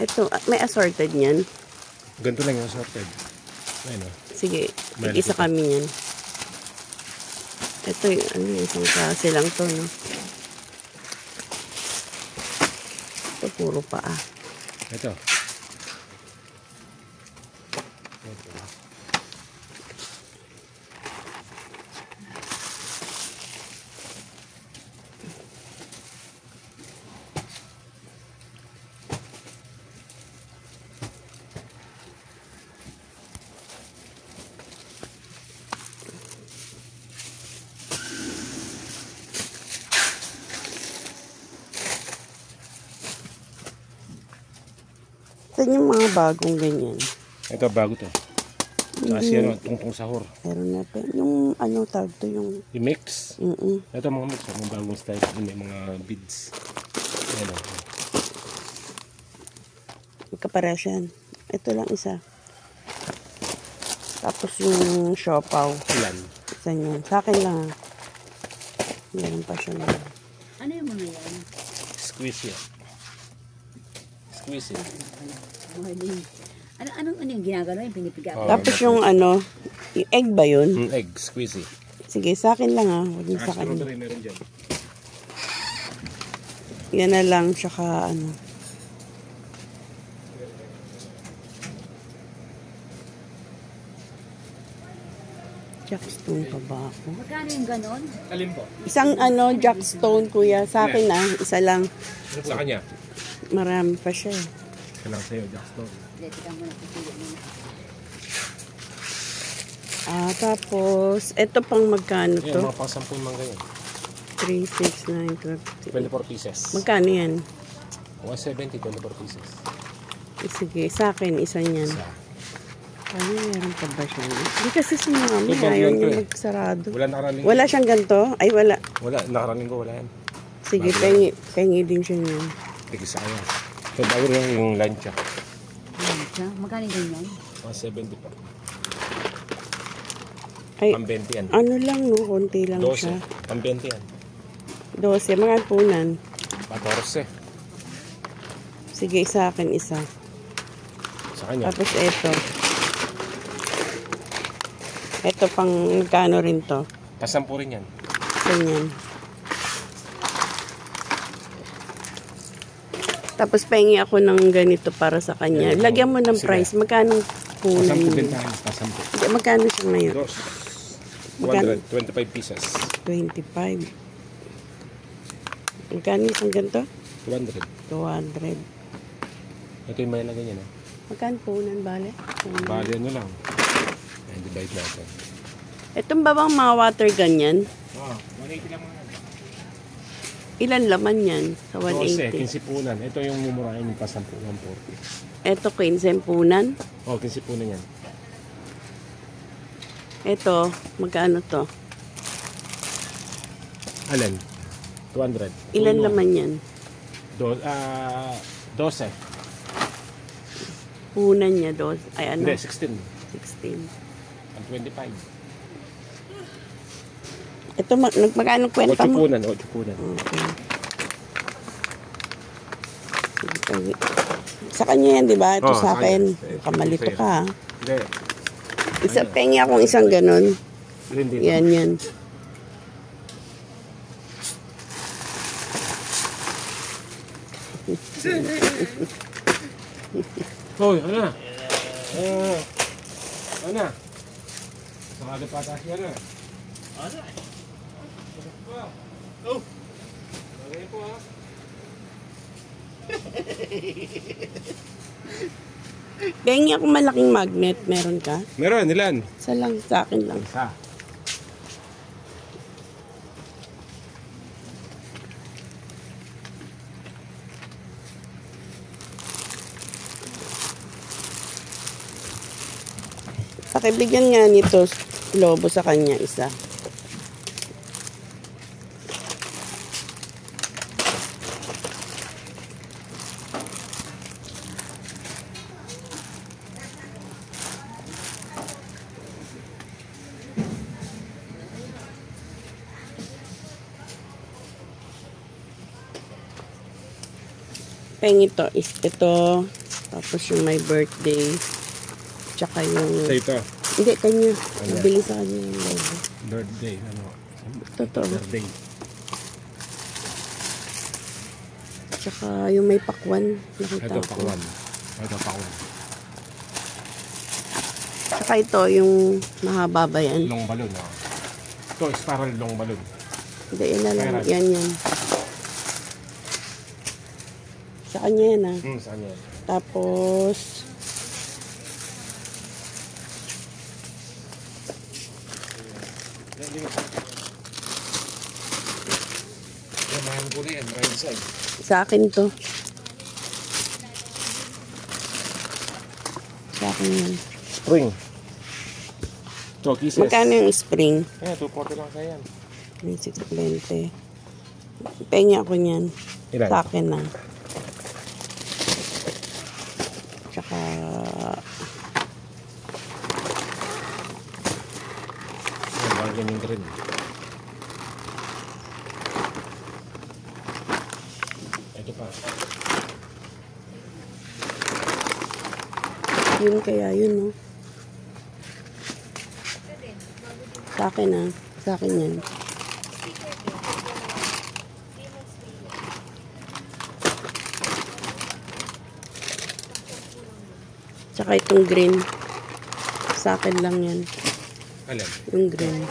Ito, may assorted niyan. Ganito lang yung assorted. Ayun, oh. Sige, isa kami yan. Ito yung isang klase lang to, no? Ito, puro paa. Ito. Saan yung mga bagong ganyan? Ito, bago to. Kasi ano, tungtong sahur. Meron na pa. Yung ano tawag to, yung... Yung mix. Ito mga mix, mga bagong style. May mga beads. Ayan, oh. Magkapares yan. Ito lang isa. Tapos yung siopaw. Ilan? Isa yan. Sa akin lang. Meron pa siya na. Ano yung mga yan? Squeeze yan. Squeeze it. Ano yung ginagano? Yung pinipiga? Oh, tapos yung ano, yung egg ba yun? Egg, squeeze it. Sige, sa akin lang ha. Huwag yung sa akin. Meron dyan. Yan na lang, tsaka ano. Jackstone pa ba ako? Magkano yung ganon? Alin po? Isang ano, jackstone kuya. Sa akin na, isa lang. Sa kanya? Marami pa siya eh. Kailangan sa'yo, jackstone. Tika mo na, pipili mo na. Tapos, ito pang magkano Yan, to? mga pang 10 mangga yan. 3, 6, 9, 12. 24 pieces. Magkano yan? 170, 24 pieces. Sige, sa akin, isa niyan. Isa. Ano, meron pa ba siya? Hindi kasi si mami, Ito, ayaw yan ko niya eh. magsarado. Wala nakaraling. Wala siyang ganito? Ay, wala. Wala, nakaraling ko, wala yan. Sige, pengi din siya niyan. Tigisa ka yan. So, bago rin yung lancha. Lancha? Magkano yung ganyan? 170 pa. Ay, Pang 20 yan. ano lang no, konti lang 12. siya. Pang 20 yan. 12, mga punan. 14. Sige, sa akin isa. Sa kanya. Tapos ito. Ito pang magkano rin to? Pasampu rin yan. Ganyan. Tapos pengi ako ng ganito para sa kanya. Lagyan mo ng price. Magkano punan Pasampu yun? bentahan. Pasampu. Magkano siya ngayon? 200. 25 pieces. 25. Magkano isang ganito? 200. 200. Ito yung may lagay niya, no? Magkano punan, bale? Bali, ano lang. Ayan, divide natin. Itong babang mga water ganyan, Oh, 180 lang mga. ilan laman yan sa 12, 180? 15 punan. Ito yung mumurahin yung pasampu, 140. Ito 15 punan. Oh, 15 punan yan. Ito, magkano to? Alin? 200. Ilan laman yan? 12. Punan niya, dos. Ay, ano? Hindi, 16. 16. Ang 25. Ito, magkano kwenta 8 mo? punan, 8 punan. Okay. Sige, sa kanya yan, di ba? Ito sa akin. Kamalito ka, ha? Hindi. Isa, pengi akong isang ganun. Hindi. Yan, yan. Hoy, ano? Ano? Sakali pa tayo yan, ah. Ano? Oh! Okay po, ha? Pengi akong malaking magnet. Meron ka? Meron, ilan? Isa lang, sa akin lang. Isa. Pakibigyan nga nito, lobo sa kanya, isa. Peng ito, ito, Tapos yung my birthday. Tsaka yung... Sa ito. Hindi, kanya. Nabili sa kanya yung logo. Birthday. Ano? Totoo. Birthday. Tsaka yung may pakwan. Nakita Ito, ko. pakwan. Ito, pakwan. Tsaka ito, yung mahaba ba yan? Long balloon. Ito, spiral long balloon. Hindi, yan na lang. Spiral. Yan. Sa kanya yan ah. Saan yan? Tapos... Mahal ko na yan. Right side. Sa akin to. Sa akin yan. Spring. Ito, kisses. Magkano yung spring? Kaya, 240 lang sa yan. 620. Pengi ako niyan. Ilan? Sa akin na. Tsaka... Yan, bargaining green. Ito pa. Yun kaya, yun no. Sa akin na. Sa akin yan. Tsaka itong green. Sa akin lang yan. Alin? Yung green.